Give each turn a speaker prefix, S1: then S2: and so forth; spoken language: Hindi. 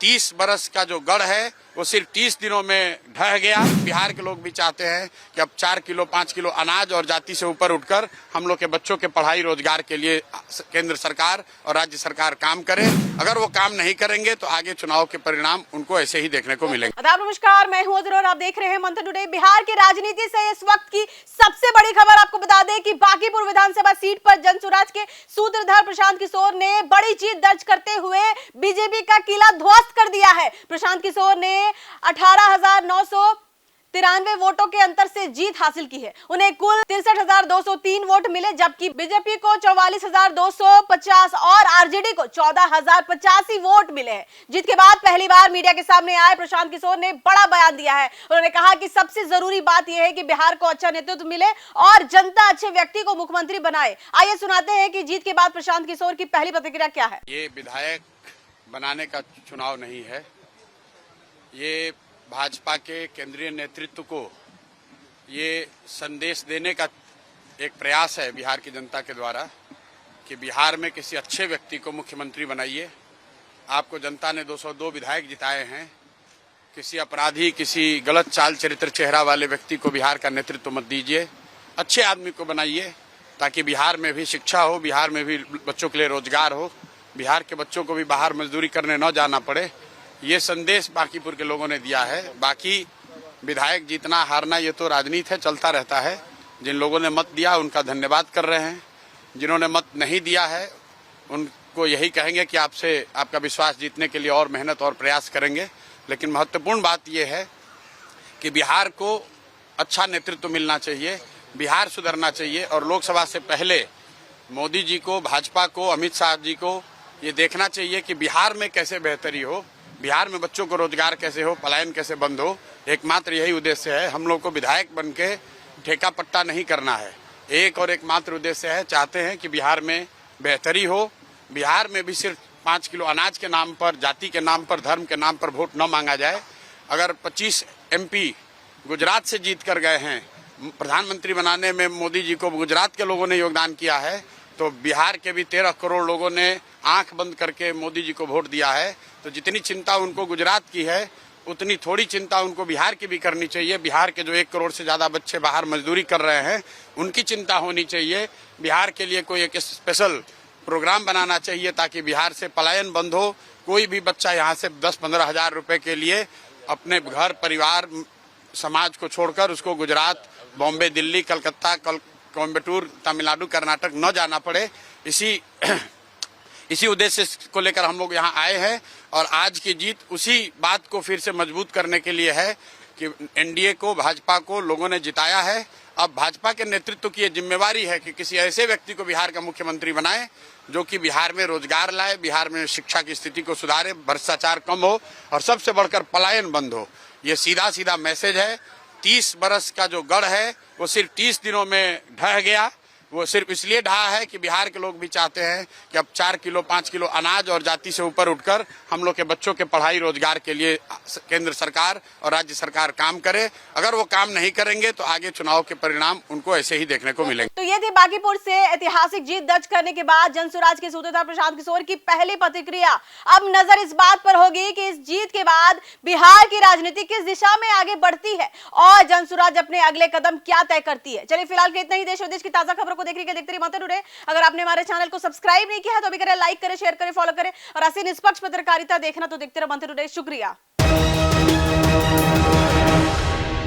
S1: 30 बरस का जो गढ़ है वो सिर्फ 30 दिनों में ढह गया। बिहार के लोग भी चाहते हैं कि अब 4 किलो 5 किलो अनाज और जाति से ऊपर उठकर हम लोग के बच्चों के पढ़ाई रोजगार के लिए केंद्र सरकार और राज्य सरकार काम करे। अगर वो काम नहीं करेंगे तो आगे चुनाव के परिणाम उनको ऐसे ही देखने को मिलेंगे।
S2: नमस्कार, मैं हूं अजर और आप देख रहे हैं मंथन टुडे। बिहार की राजनीति से इस वक्त की सबसे बड़ी खबर आपको बता दें कि बांकीपुर विधानसभा सीट पर जनसुराज के सूत्रधार प्रशांत किशोर ने बड़ी जीत दर्ज करते हुए बीजेपी का किला ध्वस्त कर दिया है। प्रशांत किशोर ने 18,993 वोटों के अंतर से जीत हासिल की है। उन्हें कुल 63,203 वोट मिले, जबकि बीजेपी को 44,250 और आरजेडी को 14,085 वोट मिले हैं। जीत के बाद पहली बार मीडिया के सामने आए प्रशांत किशोर ने बड़ा बयान दिया है। उन्होंने कहा कि सबसे जरूरी बात यह है कि बिहार को अच्छा नेतृत्व मिले और जनता अच्छे व्यक्ति को मुख्यमंत्री बनाए। आइए सुनाते हैं कि जीत के बाद प्रशांत किशोर की पहली प्रतिक्रिया क्या है।
S1: ये विधायक बनाने का चुनाव नहीं है, ये भाजपा के केंद्रीय नेतृत्व को ये संदेश देने का एक प्रयास है बिहार की जनता के द्वारा कि बिहार में किसी अच्छे व्यक्ति को मुख्यमंत्री बनाइए। आपको जनता ने 202 विधायक जिताए हैं। किसी अपराधी, किसी गलत चाल चरित्र चेहरा वाले व्यक्ति को बिहार का नेतृत्व मत दीजिए। अच्छे आदमी को बनाइए ताकि बिहार में भी शिक्षा हो, बिहार में भी बच्चों के लिए रोजगार हो, बिहार के बच्चों को भी बाहर मजदूरी करने न जाना पड़े। ये संदेश बांकीपुर के लोगों ने दिया है। बाकी विधायक जीतना हारना ये तो राजनीति है, चलता रहता है। जिन लोगों ने मत दिया उनका धन्यवाद कर रहे हैं। जिन्होंने मत नहीं दिया है उनको यही कहेंगे कि आपसे आपका विश्वास जीतने के लिए और मेहनत और प्रयास करेंगे। लेकिन महत्वपूर्ण बात यह है कि बिहार को अच्छा नेतृत्व मिलना चाहिए, बिहार सुधरना चाहिए और लोकसभा से पहले मोदी जी को, भाजपा को, अमित शाह जी को ये देखना चाहिए कि बिहार में कैसे बेहतरी हो, बिहार में बच्चों को रोजगार कैसे हो, पलायन कैसे बंद हो। एकमात्र यही उद्देश्य है। हम लोग को विधायक बन के ठेका पट्टा नहीं करना है। एक और एकमात्र उद्देश्य है, चाहते हैं कि बिहार में बेहतरी हो। बिहार में भी सिर्फ 5 किलो अनाज के नाम पर, जाति के नाम पर, धर्म के नाम पर वोट न मांगा जाए। अगर 25 MP गुजरात से जीत कर गए हैं, प्रधानमंत्री बनाने में मोदी जी को गुजरात के लोगों ने योगदान किया है, तो बिहार के भी 13 करोड़ लोगों ने आंख बंद करके मोदी जी को वोट दिया है। तो जितनी चिंता उनको गुजरात की है उतनी थोड़ी चिंता उनको बिहार की भी करनी चाहिए। बिहार के जो 1 करोड़ से ज्यादा बच्चे बाहर मजदूरी कर रहे हैं उनकी चिंता होनी चाहिए। बिहार के लिए कोई एक स्पेशल प्रोग्राम बनाना चाहिए ताकि बिहार से पलायन बंद हो। कोई भी बच्चा यहाँ से 10-15 हजार रुपए के लिए अपने घर, परिवार, समाज को छोड़कर उसको गुजरात, बॉम्बे, दिल्ली, कलकत्ता, कोयम्बटूर, तमिलनाडु, कर्नाटक न जाना पड़े। इसी उद्देश्य को लेकर हम लोग यहाँ आए हैं और आज की जीत उसी बात को फिर से मजबूत करने के लिए है कि एनडीए को, भाजपा को लोगों ने जिताया है। अब भाजपा के नेतृत्व की ये जिम्मेवारी है कि किसी ऐसे व्यक्ति को बिहार का मुख्यमंत्री बनाए जो कि बिहार में रोजगार लाए, बिहार में शिक्षा की स्थिति को सुधारे, भ्रष्टाचार कम हो और सबसे बढ़कर पलायन बंद हो। ये सीधा सीधा मैसेज है। 30 बरस का जो गढ़ है वो सिर्फ 30 दिनों में ढह गया। वो सिर्फ इसलिए ढहा है कि बिहार के लोग भी चाहते हैं कि अब 4 किलो 5 किलो अनाज और जाति से ऊपर उठकर हम लोग के बच्चों के पढ़ाई रोजगार के लिए केंद्र सरकार और राज्य सरकार काम करे। अगर वो काम नहीं करेंगे तो आगे चुनाव के परिणाम उनको ऐसे ही देखने को मिलेंगे।
S2: तो ये थी बांकीपुर से ऐतिहासिक जीत दर्ज करने के बाद जनसुराज के सूत्रधार प्रशांत किशोर की पहली प्रतिक्रिया। अब नजर इस बात पर होगी कि इस जीत के बाद बिहार की राजनीति किस दिशा में आगे बढ़ती है और जनसुराज अपने अगले कदम क्या तय करती है। चलिए फिलहाल के इतना ही। देश विदेश की ताजा खबरों देख रही देखते रहिए मंथन टुडे। अगर आपने हमारे चैनल को सब्सक्राइब नहीं किया है तो अभी करें, लाइक करें, शेयर करें, फॉलो करें और ऐसी निष्पक्ष पत्रकारिता देखना तो देखते रहो मंथन टुडे। शुक्रिया।